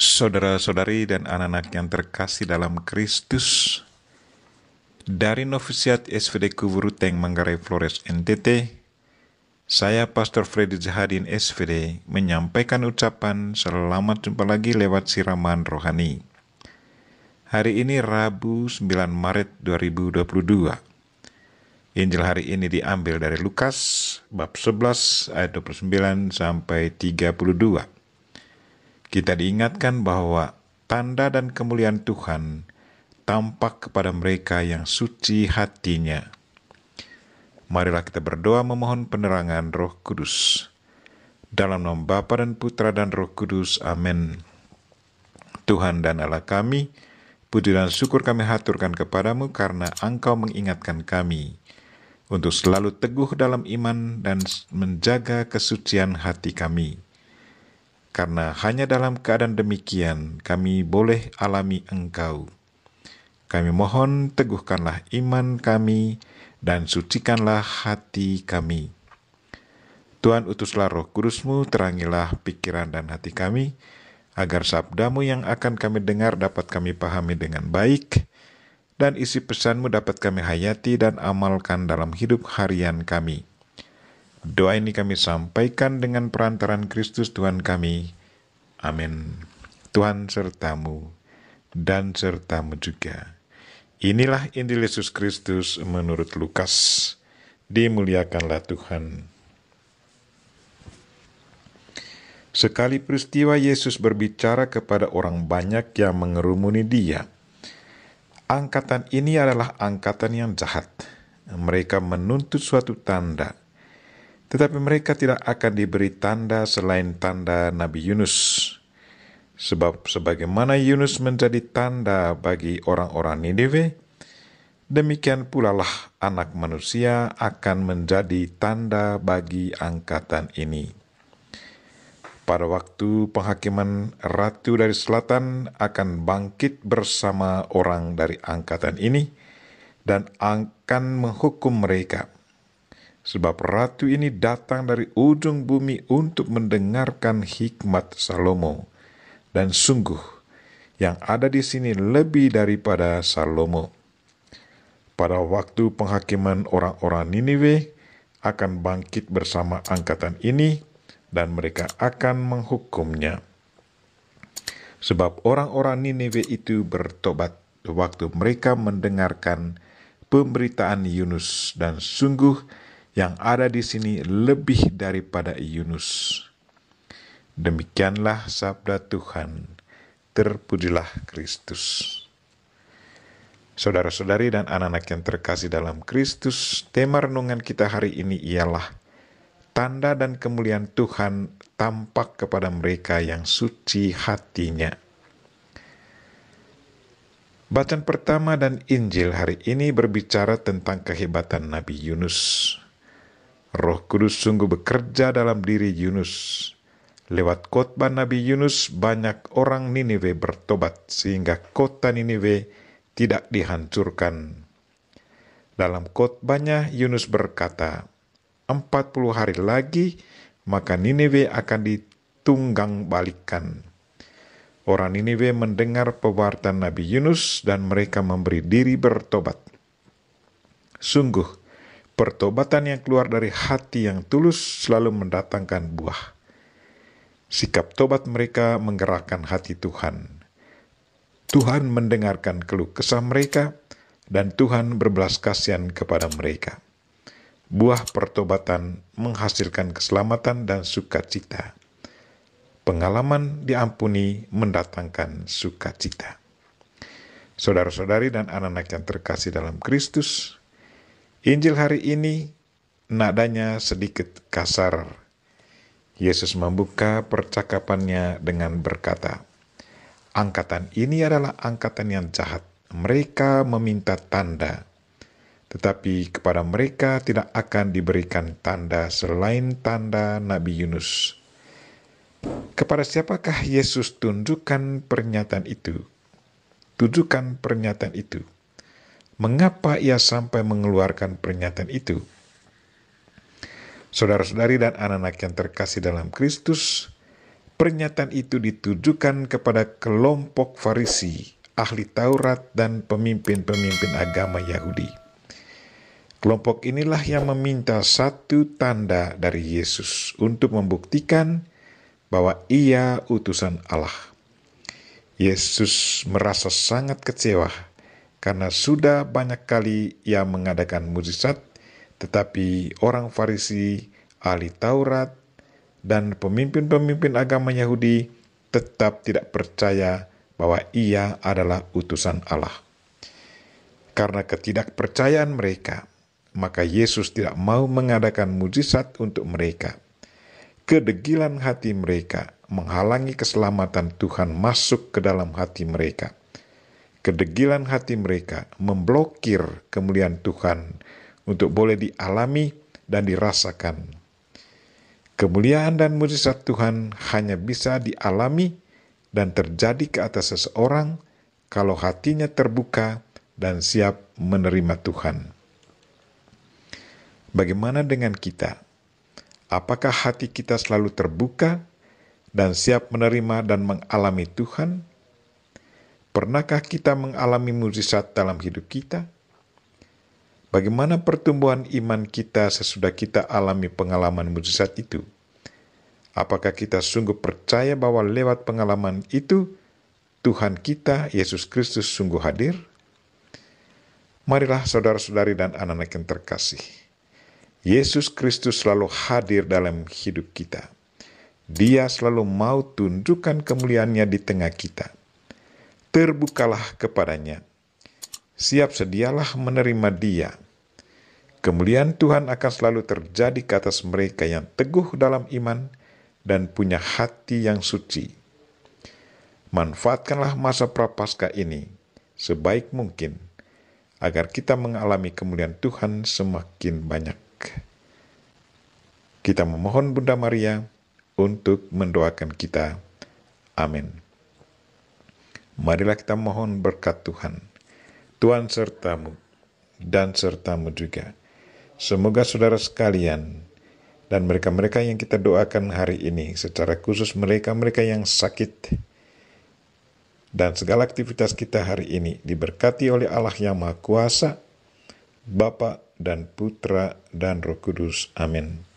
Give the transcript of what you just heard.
Saudara-saudari dan anak-anak yang terkasih dalam Kristus, dari Novisiat SVD Kuburuteng Manggarai Flores NTT, saya Pastor Freddy Zahadin SVD menyampaikan ucapan selamat jumpa lagi lewat siraman rohani. Hari ini Rabu 9 Maret 2022. Injil hari ini diambil dari Lukas bab 11 ayat 29 sampai 32. Kita diingatkan bahwa tanda dan kemuliaan Tuhan tampak kepada mereka yang suci hatinya. Marilah kita berdoa memohon penerangan Roh Kudus. Dalam nama Bapa dan Putra dan Roh Kudus, amin. Tuhan dan Allah kami, puji dan syukur kami haturkan kepadamu karena Engkau mengingatkan kami untuk selalu teguh dalam iman dan menjaga kesucian hati kami. Karena hanya dalam keadaan demikian kami boleh alami Engkau. Kami mohon teguhkanlah iman kami dan sucikanlah hati kami. Tuhan, utuslah Roh Kudus-Mu, terangilah pikiran dan hati kami, agar sabda-Mu yang akan kami dengar dapat kami pahami dengan baik, dan isi pesan-Mu dapat kami hayati dan amalkan dalam hidup harian kami. Doa ini kami sampaikan dengan perantaran Kristus Tuhan kami. Amin. Tuhan sertamu dan sertamu juga. Inilah Injil Yesus Kristus menurut Lukas. Dimuliakanlah Tuhan. Sekali peristiwa Yesus berbicara kepada orang banyak yang mengerumuni Dia. Angkatan ini adalah angkatan yang jahat. Mereka menuntut suatu tanda. Tetapi mereka tidak akan diberi tanda selain tanda Nabi Yunus. Sebab sebagaimana Yunus menjadi tanda bagi orang-orang Niniwe, demikian pula lah Anak Manusia akan menjadi tanda bagi angkatan ini. Pada waktu penghakiman Ratu dari Selatan akan bangkit bersama orang dari angkatan ini dan akan menghukum mereka. Sebab ratu ini datang dari ujung bumi untuk mendengarkan hikmat Salomo. Dan sungguh, yang ada di sini lebih daripada Salomo. Pada waktu penghakiman orang-orang Niniwe akan bangkit bersama angkatan ini, dan mereka akan menghukumnya. Sebab orang-orang Niniwe itu bertobat waktu mereka mendengarkan pemberitaan Yunus, dan sungguh yang ada di sini lebih daripada Yunus. Demikianlah sabda Tuhan. Terpujilah Kristus. Saudara-saudari dan anak-anak yang terkasih dalam Kristus, tema renungan kita hari ini ialah tanda dan kemuliaan Tuhan tampak kepada mereka yang suci hatinya. Bacaan pertama dan Injil hari ini berbicara tentang kehebatan Nabi Yunus. Roh Kudus sungguh bekerja dalam diri Yunus. Lewat khotbah Nabi Yunus, banyak orang Niniwe bertobat sehingga kota Niniwe tidak dihancurkan. Dalam khotbahnya Yunus berkata, 40 hari lagi maka Niniwe akan ditunggang balikan. Orang Niniwe mendengar pewartaan Nabi Yunus dan mereka memberi diri bertobat. Sungguh, pertobatan yang keluar dari hati yang tulus selalu mendatangkan buah. Sikap tobat mereka menggerakkan hati Tuhan. Tuhan mendengarkan keluh kesah mereka, dan Tuhan berbelas kasihan kepada mereka. Buah pertobatan menghasilkan keselamatan dan sukacita. Pengalaman diampuni mendatangkan sukacita. Saudara-saudari dan anak-anak yang terkasih dalam Kristus, Injil hari ini nadanya sedikit kasar. Yesus membuka percakapannya dengan berkata, angkatan ini adalah angkatan yang jahat. Mereka meminta tanda, tetapi kepada mereka tidak akan diberikan tanda selain tanda Nabi Yunus. Kepada siapakah Yesus tunjukkan pernyataan itu? Tujukan pernyataan itu. Mengapa ia sampai mengeluarkan pernyataan itu? Saudara-saudari dan anak-anak yang terkasih dalam Kristus, Pernyataan itu ditujukan kepada kelompok Farisi, ahli Taurat, dan pemimpin-pemimpin agama Yahudi. Kelompok inilah yang meminta satu tanda dari Yesus untuk membuktikan bahwa Ia utusan Allah. Yesus merasa sangat kecewa karena sudah banyak kali Ia mengadakan mukjizat, tetapi orang Farisi, ahli Taurat, dan pemimpin-pemimpin agama Yahudi tetap tidak percaya bahwa Ia adalah utusan Allah. Karena ketidakpercayaan mereka, maka Yesus tidak mau mengadakan mukjizat untuk mereka. Kedegilan hati mereka menghalangi keselamatan Tuhan masuk ke dalam hati mereka. Kedegilan hati mereka memblokir kemuliaan Tuhan untuk boleh dialami dan dirasakan. Kemuliaan dan mukjizat Tuhan hanya bisa dialami dan terjadi ke atas seseorang kalau hatinya terbuka dan siap menerima Tuhan. Bagaimana dengan kita? Apakah hati kita selalu terbuka dan siap menerima dan mengalami Tuhan? Pernahkah kita mengalami mukjizat dalam hidup kita? Bagaimana pertumbuhan iman kita sesudah kita alami pengalaman mukjizat itu? Apakah kita sungguh percaya bahwa lewat pengalaman itu, Tuhan kita, Yesus Kristus, sungguh hadir? Marilah saudara-saudari dan anak-anak yang terkasih, Yesus Kristus selalu hadir dalam hidup kita. Dia selalu mau tunjukkan kemuliaannya di tengah kita. Terbukalah kepadanya. Siap sedialah menerima Dia. Kemuliaan Tuhan akan selalu terjadi ke atas mereka yang teguh dalam iman dan punya hati yang suci. Manfaatkanlah masa Prapaskah ini sebaik mungkin agar kita mengalami kemuliaan Tuhan semakin banyak. Kita memohon Bunda Maria untuk mendoakan kita. Amin. Marilah kita mohon berkat Tuhan. Tuhan sertamu dan sertamu juga. Semoga saudara sekalian dan mereka-mereka yang kita doakan hari ini, secara khusus mereka-mereka yang sakit, dan segala aktivitas kita hari ini diberkati oleh Allah yang Maha Kuasa, Bapa dan Putra dan Roh Kudus. Amin.